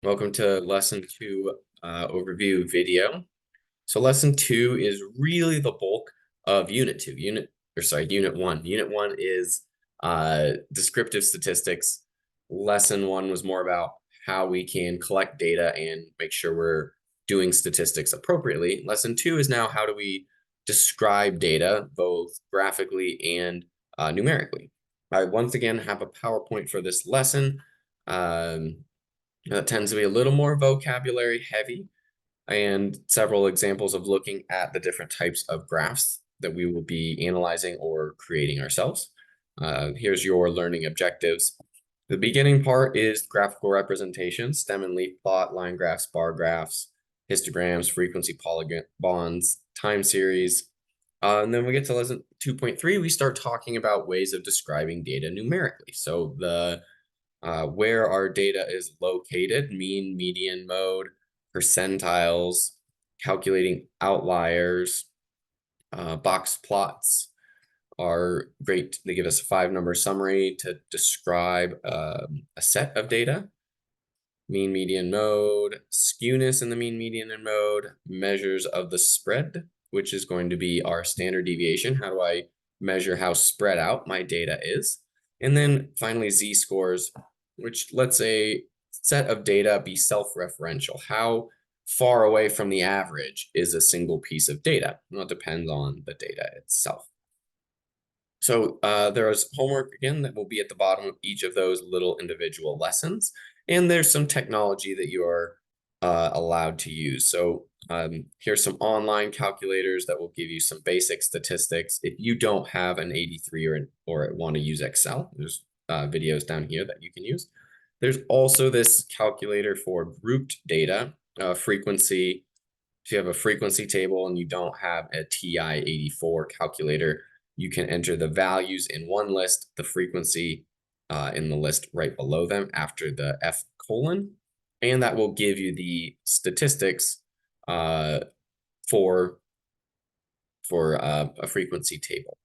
Welcome to lesson two overview video. So lesson two is really the bulk of unit two. Unit one. Unit one is descriptive statistics. Lesson one was more about how we can collect data and make sure we're doing statistics appropriately. Lesson two is now how do we describe data both graphically and numerically. I once again have a PowerPoint for this lesson. That tends to be a little more vocabulary heavy, and several examples of looking at the different types of graphs that we will be analyzing or creating ourselves. Here's your learning objectives. The beginning part is graphical representation, stem and leaf plot, line graphs, bar graphs, histograms, frequency polygons, time series. And then we get to lesson 2.3, we start talking about ways of describing data numerically. So the where our data is located, mean, median, mode, percentiles, calculating outliers, box plots are great. They give us a 5-number summary to describe a set of data. Mean, median, mode, skewness in the mean, median, and mode, measures of the spread, which is going to be our standard deviation. How do I measure how spread out my data is? And then finally, z-scores, which lets a set of data be self-referential. How far away from the average is a single piece of data? Well, it depends on the data itself. So there is homework again that will be at the bottom of each of those little individual lessons. And there's some technology that you are allowed to use. So here's some online calculators that will give you some basic statistics. If you don't have an 83 or want to use Excel, there's videos down here that you can use. There's also this calculator for grouped data, frequency. If you have a frequency table and you don't have a TI-84 calculator, you can enter the values in one list, the frequency in the list right below them after the F colon, and that will give you the statistics for a frequency table.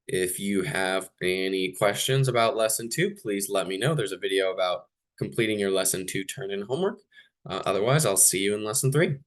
If you have any questions about lesson two, please let me know. There's a video about completing your lesson two turn-in homework. Otherwise, I'll see you in lesson three.